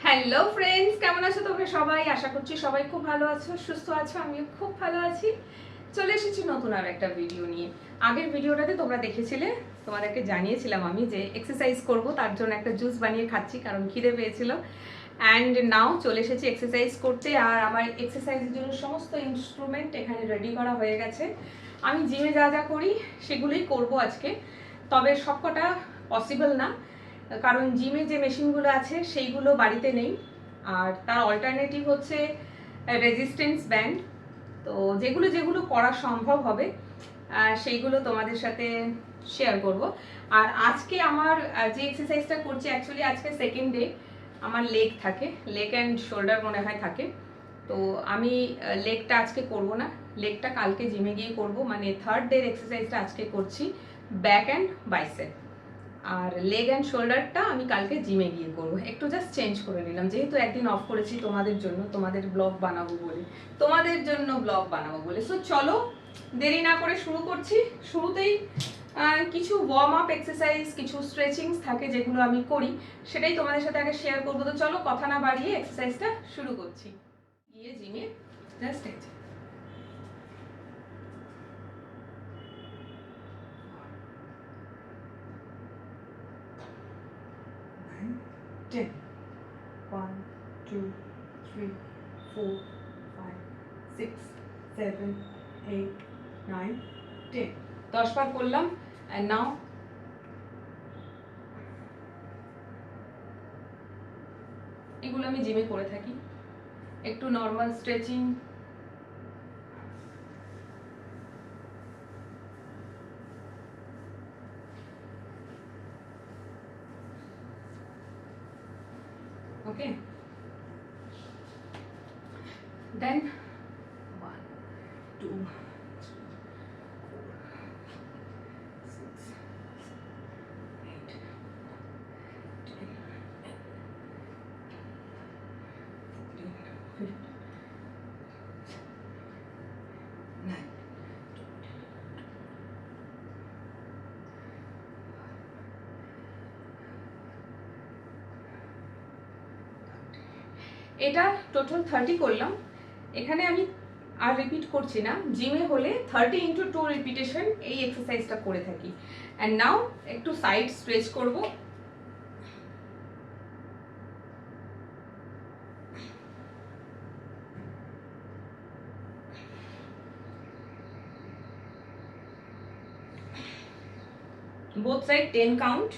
Hello friends, কেমন আছো তোমরা সবাই? আশা করছি সবাই খুব ভালো আছো, সুস্থ আছো। আমিও খুব ভালো আছি। চলে এসেছি নতুন আর একটা ভিডিও নিয়ে। আগের ভিডিওটাতে তোমরা দেখেছিলে, তোমাদেরকে জানিয়েছিলাম আমি যে এক্সারসাইজ করব, তার জন্য একটা জুস বানিয়ে খাচ্ছি কারণ খিদে পেয়েছিল। অ্যান্ড নাও চলে এসেছি এক্সারসাইজ করতে। আর আমার এক্সারসাইজের জন্য সমস্ত ইনস্ট্রুমেন্ট এখানে রেডি করা হয়ে গেছে। আমি জিমে যা যা করি সেগুলোই করব আজকে, তবে সবকটা পসিবল না, কারণ জিমে যে মেশিনগুলো আছে সেইগুলো বাড়িতে নেই। আর তার অল্টারনেটিভ হচ্ছে রেজিস্ট্যান্স ব্যান্ড। তো যেগুলো যেগুলো করা সম্ভব হবে সেইগুলো তোমাদের সাথে শেয়ার করব। আর আজকে আমার যে এক্সারসাইজটা করছি, অ্যাকচুয়ালি আজকে সেকেন্ড ডে। আমার লেগ থাকে, লেগ অ্যান্ড শোল্ডার মনে হয় থাকে। তো আমি লেগটা আজকে করব না, লেগটা কালকে জিমে গিয়ে করব। মানে থার্ড ডের এক্সারসাইজটা আজকে করছি, ব্যাক অ্যান্ড বাইসেপ। আর লেগ অ্যান্ড শোল্ডারটা আমি কালকে জিমে গিয়ে করবো। একটু জাস্ট চেঞ্জ করে নিলাম, যেহেতু একদিন অফ করেছি তোমাদের জন্য, তোমাদের ব্লগ বানাবো বলে, তোমাদের জন্য ব্লগ বানাবো বলে। সো চলো দেরি না করে শুরু করছি। শুরুতেই কিছু ওয়ার্ম আপ এক্সারসাইজ, কিছু স্ট্রেচিংস থাকে যেগুলো আমি করি, সেটাই তোমাদের সাথে আগে শেয়ার করবো। তো চলো কথা না বাড়িয়ে এক্সারসাইজটা শুরু করছি। গিয়ে জিমে জাস্ট 10, 1, 2, 3, 4, 5, 6, 7, 8, 9, 10 10 বার করলাম। অ্যান্ড নাও এগুলো আমি জিমে করে থাকি, একটু নর্মাল স্ট্রেচিং। ওকে, দেন 1, 2, 6, 8, 10, 14, 15, 9। এটা টোটাল 30 করলাম। এখানে আমি আর রিপিট করছি না। জিমে হলে 30 × 2 রিপিটেশন এই এক্সারসাইজটা করে থাকি। অ্যান্ড নাও একটু সাইড স্ট্রেচ করব। Both side 10 count.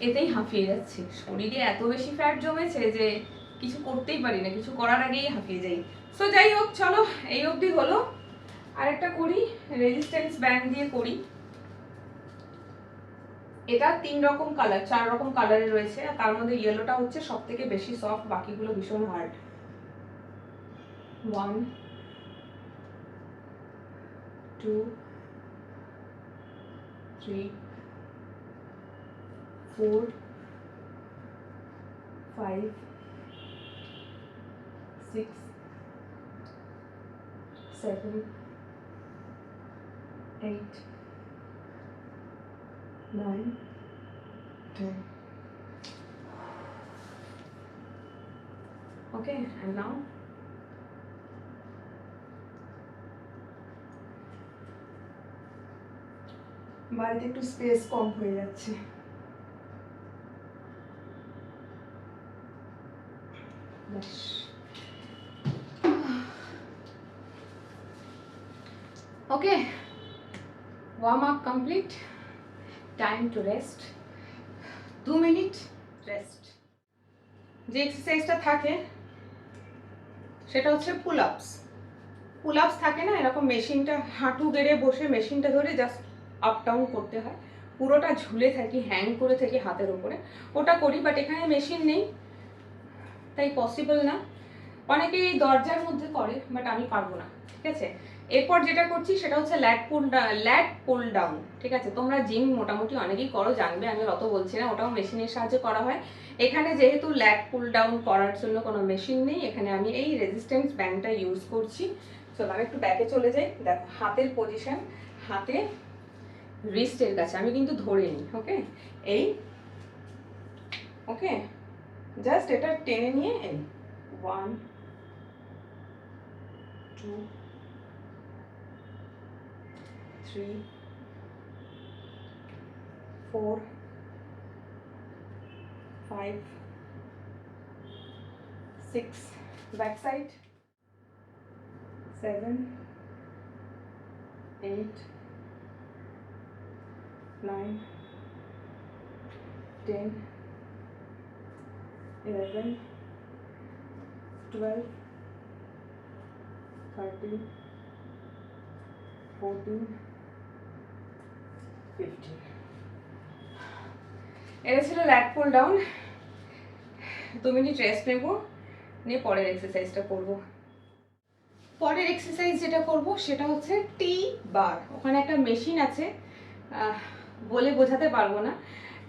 এতেই হাঁফিয়ে যাচ্ছে, শরীরে এত বেশি ফ্যাট জমেছে যে কিছু করতেই পারি না, কিছু করার আগেই হাঁফিয়ে যাই। সো যাই হোক, চলো এই অবধি হলো। আরেকটা করি, রেজিস্ট্যান্স ব্যান্ড দিয়ে করি। এটা 3 রকম কালার, 4 রকম কালারের রয়েছে, আর তার মধ্যে ইয়েলোটা হচ্ছে সব থেকে বেশি সফট, বাকিগুলো ভীষণ হার্ড। 1, 2, 3, 4, 5, 6, 7, 8, 9, 10. Okay, and now বাড়িতে একটু স্পেস কম হয়ে যাচ্ছে। Okay, warm up complete, time to rest. 2 minute rest. যে এক্সারসাইজটা থাকে সেটা হচ্ছে পুল আপস। পুল আপস থাকে না, এরকম মেশিনটা হাঁটু গেড়ে বসে মেশিনটা ধরে জাস্ট আপ ডাউন করতে হয়, পুরোটা ঝুলে থাকি, হ্যাং করে থাকি হাতের ওপরে, ওটা করি। বাট এখানে মেশিন নেই, তাই পসিবল না। অনেকেই দরজার মধ্যে করে, বাট আমি পারবো না। ঠিক আছে, এরপর যেটা করছি সেটা হচ্ছে ল্যাট পুল ডাউন। ঠিক আছে, তোমরা জিম মোটামুটি অনেকেই করো, জানবে, আমি অত বলছি না, ওটাও মেশিনের সাহায্যে করা হয়। এখানে যেহেতু ল্যাট পুল ডাউন করার জন্য কোনো মেশিন নেই, এখানে আমি এই রেজিস্ট্যান্স ব্যান্ডটা ইউজ করছি। চলো আমি একটু ব্যাকে চলে যাই। দেখো হাতের পজিশন, হাতে রিস্টের কাছে, আমি কিন্তু ধরে নিই। ওকে, এই ওকে, জাস্ট এটা টেনে নিয়ে এই 1 2 3 4 5 6, back side 7 8 9 10 11 12 13 14 15। এটা ছিল ল্যাট পুল ডাউন। 2 মিনিট রেস্ট নেব, নিয়ে পরের এক্সারসাইজটা করব। পরের এক্সারসাইজ যেটা করব সেটা হচ্ছে টি বার। ওখানে একটা মেশিন আছে, বলে বোঝাতে পারবো না,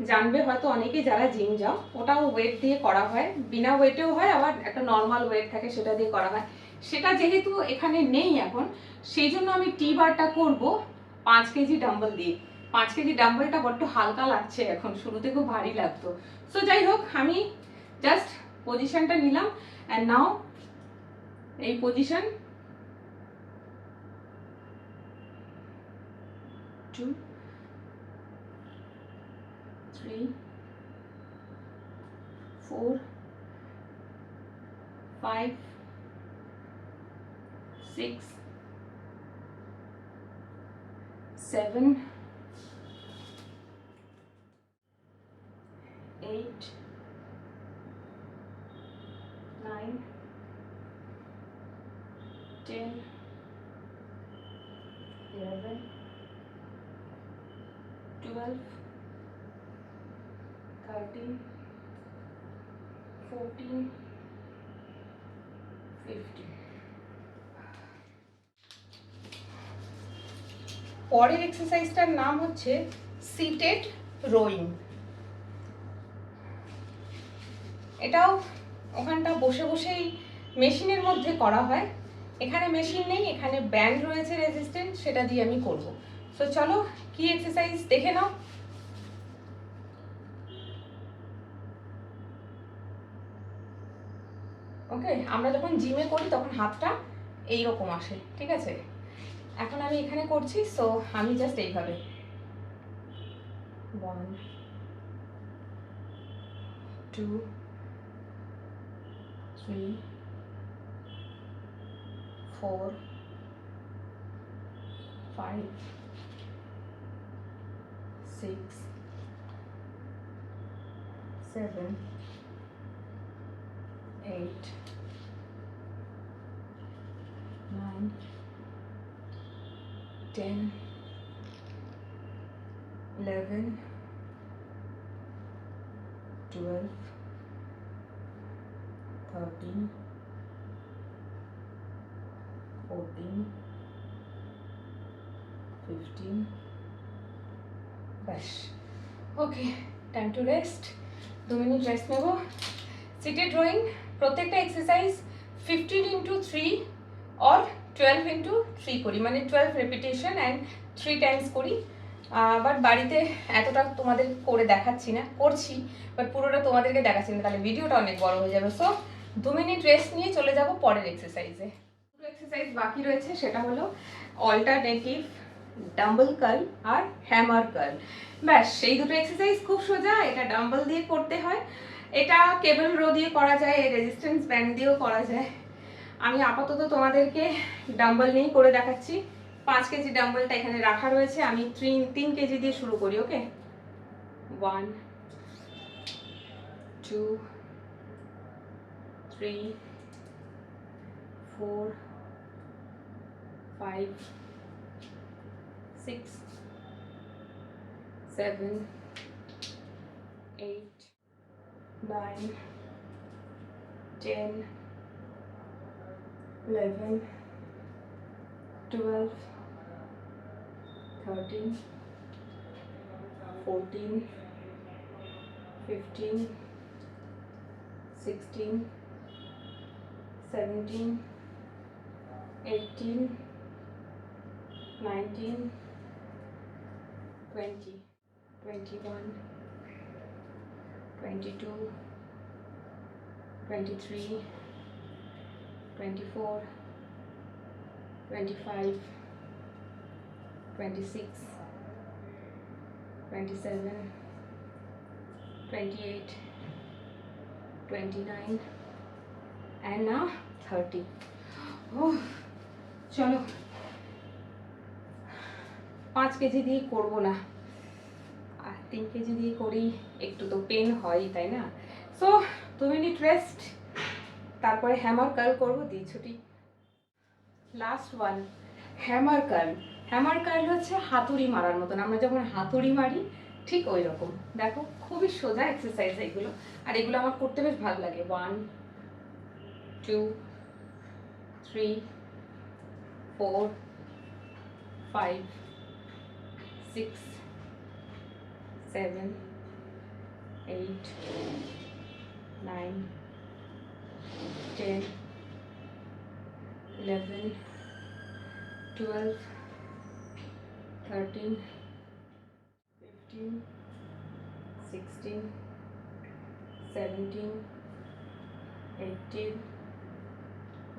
জানবে হয়তো অনেকে যারা জিম যাও। ওটাও ওয়েট দিয়ে করা হয়, বিনা ওয়েটেও হয়, আবার একটা নর্মাল ওয়েট থাকে সেটা দিয়ে করা হয়। সেটা যেহেতু এখানে নেই এখন, সেই জন্য আমি টি বারটা করব 5 কেজি ডাম্বল দিয়ে। 5 কেজি ডাম্বলটা বড্ড হালকা লাগছে এখন, শুরুতে খুব ভারী লাগতো। সো যাই হোক, আমি জাস্ট পজিশনটা নিলাম, অ্যান্ড নাও এই পজিশন 2 3 4 5 6 7 8 9 10 11 12 13 14 15। পরের এক্সারসাইজটার নাম হচ্ছে সিটেড রোয়িং। এটাও ওখানটা বসে বসেই মেশিনের মধ্যে করা হয়। এখানে মেশিন নেই, এখানে ব্যান্ড রয়েছে রেজিস্ট্যান্ট, সেটা দিয়ে আমি করব। সো চলো কি এক্সারসাইজ দেখে নাও। ওকে, আমরা যখন জিমে করি তখন হাতটা এইরকম আসে, ঠিক আছে? এখন আমি এখানে করছি, সো আমি জাস্ট এইভাবে 1 2 3 4 5 6 7 8 9 10 11 12 13 14 15। ব্যাস, okay, time to rest. 2 minute rest নেব। সিটেড রোয়িং, প্রত্যেকটা এক্সারসাইজ 15x3 অর 12x3 করি, মানে 12 রেপিটেশন অ্যান্ড 3 টাইমস করি। বাট বাড়িতে এতটা তোমাদের করে দেখাচ্ছি না, করছি বাট পুরোটা তোমাদেরকে দেখাচ্ছি না, তাহলে ভিডিওটা অনেক বড় হয়ে যাবে। সো 2 মিনিট রেস্ট নিয়ে চলে যাব পরের এক্সারসাইজে। দুটো এক্সারসাইজ বাকি রয়েছে, সেটা হলো অল্টারনেটিভ ডাম্বল কার্ল আর হ্যামার কার্ল। ব্যাস, সেই দুটো এক্সারসাইজ খুব সোজা। এটা ডাম্বল দিয়ে করতে হয়, এটা কেবল রো দিয়ে করা যায়, রেজিস্ট্যান্স ব্যান্ড দিয়েও করা যায়। আমি আপাতত তোমাদেরকে ডাম্বল নিয়েই করে দেখাচ্ছি। 5 কেজি ডাম্বলটা এখানে রাখা রয়েছে, আমি 3 কেজি দিয়ে শুরু করি। ওকে, 1 2 3 4 5 6 7 8 9 10 11 12 13 14 15 16 17 18 19 20, 21, 22, 23, 24, 25, 26, 27, 28, 29, and now 30. Oh, চলো 5 কেজি দিয়ে করবো না, আর 3 কেজি দিয়ে করি, একটু তো পেন হয় তাই না? সো 2 মিনিট রেস্ট, তারপরে হ্যামার কার্ল করবো, দিয়ে ছুটি। Last one, hammer curl. Hammer curl হচ্ছে হাতুড়ি মারার মতন, আমরা যখন হাতুড়ি মারি ঠিক ওই রকম। দেখো খুবই সোজা এক্সারসাইজ এগুলো, আর এগুলো আমার করতে বেশ ভালো লাগে। 1, 2, 3, 4, 5, 6, 7, 8, 9, 10, 11, 12, 13, 15, 16, 17, 18,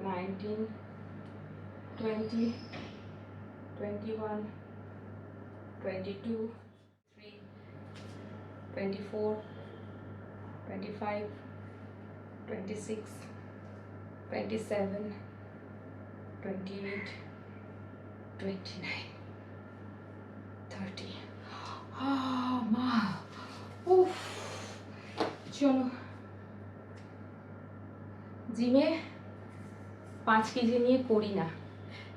19, 20, 21, 22, 23, 24, 25, 26, 27, 28, 29, 30. মা, উফ। চলো, জিমে 5 কেজি নিয়ে করি না,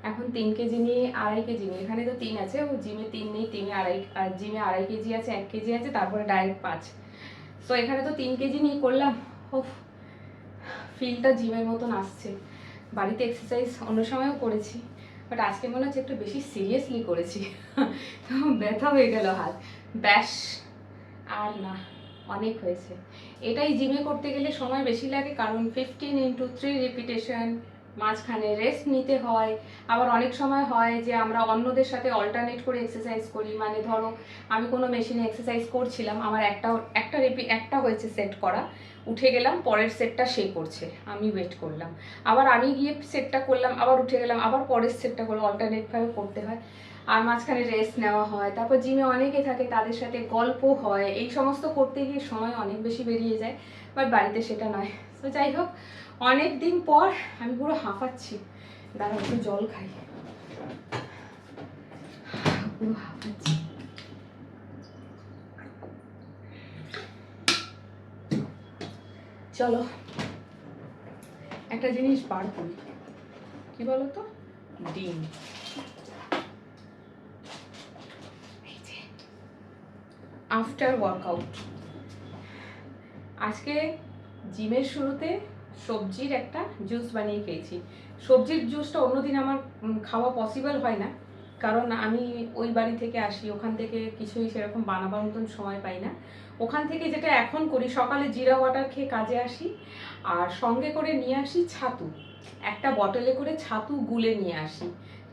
এখন 3 কেজি নিয়ে 2.5 কেজি নিয়ে, এখানে তো 3 আছে, ও জিমে 3 নেই, 3 2.5, আর জিমে 2.5 কেজি আছে, 1 কেজি আছে, তারপরে ডাইরেক্ট 5। সো এখানে তো 3 কেজি নিয়ে করলাম। উফ, ফিলটা জিমের মতন আসছে। বাড়িতে এক্সারসাইজ অন্য সময়ও করেছি, বাট আজকে মনে হচ্ছে একটু বেশি সিরিয়াসলি করেছি। ব্যথা হয়ে গেল হাত, ব্যাস আর না, অনেক হয়েছে। এটাই জিমে করতে গেলে সময় বেশি লাগে, কারণ 15 × 3 রিপিটেশন, মাঝখানে রেস্ট নিতে হয়। আবার অনেক সময় হয় যে আমরা অন্যদের সাথে অল্টারনেট করে এক্সারসাইজ করি, মানে ধরো আমি কোনো মেশিনে এক্সারসাইজ করছিলাম, আমার একটা হয়েছে সেট করা, উঠে গেলাম, পরের সেটটা সে করছে, আমি ওয়েট করলাম, আবার আমি গিয়ে সেটটা করলাম, আবার উঠে গেলাম, আবার পরের সেটটা করলাম, অল্টারনেটভাবে করতে হয়, আর মাঝখানে রেস্ট নেওয়া হয়। তারপর জিমে অনেকে থাকে, তাদের সাথে গল্প হয়, এই সমস্ত করতে গিয়ে সময় অনেক বেশি বেরিয়ে যায়, বাট বাড়িতে সেটা নয়। তো যাই হোক, অনেক দিন পর আমি পুরো হাঁফাচ্ছি, দাঁড়াও একটু জল খাই, পুরো হাঁফাচ্ছি। চলো একটা জিনিস বার করি, কি বলতো, ডিম। আফটার ওয়ার্কআউট আজকে জিমের শুরুতে সবজির একটা জুস বানিয়ে খেয়েছি। সবজির জুসটা অন্যদিন আমার খাওয়া পসিবল হয় না, কারণ আমি ওই বাড়ি থেকে আসি, ওখান থেকে কিছুই সেরকম বানাবার মতন সময় পাই না। ওখান থেকে যেটা এখন করি, সকালে জিরা ওয়াটার খেয়ে কাজে আসি, আর সঙ্গে করে নিয়ে আসি ছাতু, একটা বটলে করে ছাতু গুলে নিয়ে আসি।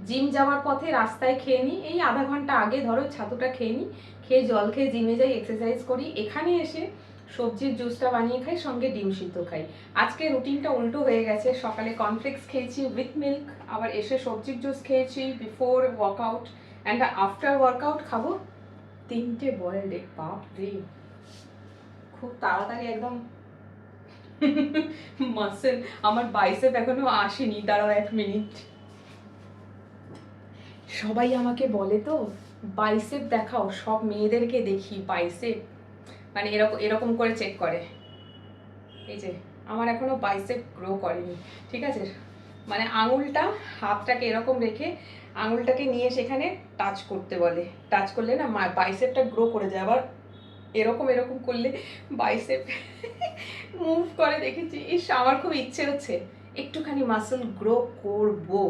জিম যাওয়ার পথে রাস্তায় খেয়ে নিই, এই আধা ঘন্টা আগে ধরো ছাতুটা খেয়ে নিই, খেয়ে জল খেয়ে জিমে যাই, এক্সারসাইজ করি, এখানে এসে সবজির জুসটা বানিয়ে খাই, সঙ্গে ডিম সিদ্ধ খাই। আজকে রুটিনটা উল্টো হয়ে গেছে, সকালে কর্নফ্লেক্স খেয়েছি উইথ মিল্ক, আবার এসে সবজির জুস খেয়েছি before workout, and after workout খাবো 3টে বয়েলড এগ। বাপ রে, খুব তাড়াতাড়ি একদম মাসেল, আমার বাইসেপ এখনো আসেনি, দাঁড়াও 1 মিনিট। সবাই আমাকে বলে তো বাইসেপ দেখাও, সব মেয়েদেরকে দেখি বাইসেপ, মানে এরকম এরকম করে চেক করে। এই যে আমার এখনো বাইসেপ গ্রো করেনি, ঠিক আছে, মানে আঙুলটা, হাতটাকে এরকম রেখে আঙুলটাকে নিয়ে সেখানে টাচ করতে বলে, টাচ করলে না বাইসেপটা গ্রো করে যায়। আবার এরকম এরকম করলে বাইসেপ মুভ করে, দেখেছি। ইস, আমার খুব ইচ্ছে হচ্ছে একটুখানি মাসল গ্রো করবো।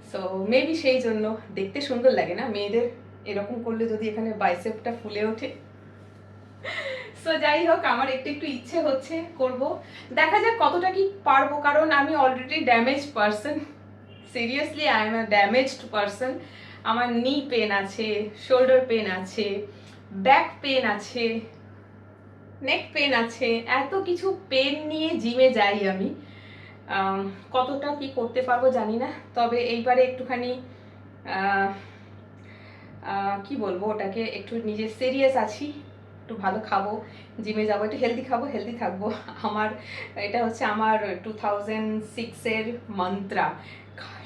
সো মেবি সেই জন্য দেখতে সুন্দর লাগে না মেয়েদের, এরকম করলে যদি এখানে বাইসেপটা ফুলে ওঠে। সো যাই হোক, আমার একটু একটু ইচ্ছে হচ্ছে, করব, দেখা যাক কতটা কি পারবো, কারণ আমি already damaged person, seriously I am a damaged person. আমার নি পেন আছে, শোল্ডার পেন আছে, ব্যাক পেন আছে, নেক পেন আছে, এত কিছু পেন নিয়ে জিমে যাই আমি। কতটা কি করতে পারবো জানি না, তবে এইবারে একটুখানি কি বলবো ওটাকে, একটু নিজে সিরিয়াস আছি, একটু ভালো খাবো, জিমে যাবো, একটু হেলদি খাবো, হেলদি থাকবো। আমার এটা হচ্ছে আমার 2006-এর মন্ত্রা,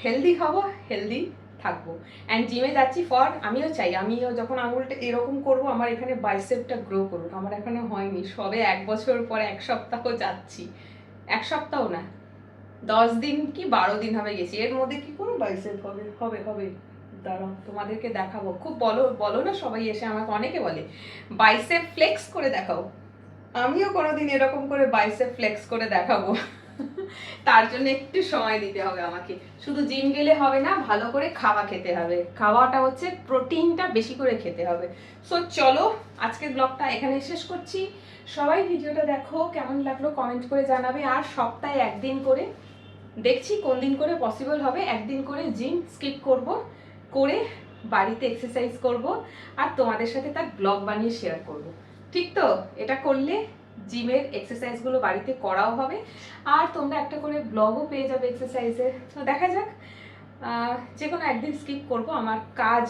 হেলদি খাবো, হেলদি থাকবো, অ্যান্ড জিমে যাচ্ছি ফর, আমিও চাই, আমিও যখন আঙুলটা এরকম করবো আমার এখানে বাইসেপটা গ্রো করুক। আমার এখনো হয়নি, সবে 1 বছর পর 1 সপ্তাহ যাচ্ছি, 1 সপ্তাহ না, 10 দিন কি 12 দিন হবে গেছি, এর মধ্যে কি করে বাইসেপ হবে? হবে হবে, দাঁড়াও তোমাদেরকে দেখাবো। খুব বলো বলো না সবাই, এসে আমাকে অনেকে বলে বাইসেপ ফ্লেক্স করে দেখাও, আমিও কোনোদিন এরকম করে বাইসেপ ফ্লেক্স করে দেখাবো। তার জন্য একটু সময় দিতে হবে আমাকে, শুধু জিম গেলে হবে না, ভালো করে খাওয়া খেতে হবে, খাওয়াটা হচ্ছে প্রোটিনটা বেশি করে খেতে হবে। সো চলো আজকের ব্লগটা এখানে শেষ করছি। সবাই ভিডিওটা দেখো, কেমন লাগলো কমেন্ট করে জানাবে, আর সপ্তাহে একদিন করে দেখছি কোন দিন করে পসিবল হবে, একদিন করে জিম স্কিপ করব, করে বাড়িতে এক্সারসাইজ করব, আর তোমাদের সাথে তার ব্লগ বানিয়ে শেয়ার করব। ঠিক তো? এটা করলে জিমের এক্সারসাইজগুলো বাড়িতে করাও হবে, আর তোমরা একটা করে ব্লগও পেয়ে যাবে এক্সারসাইজের। তো দেখা যাক, যে কোনো একদিন স্কিপ করব আমার কাজ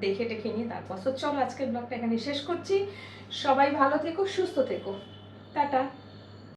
দেখে টেখে নিয়ে তারপর। তো চলো আজকের ব্লগটা এখানে শেষ করছি। সবাই ভালো থেকো, সুস্থ থেকো, টাটা।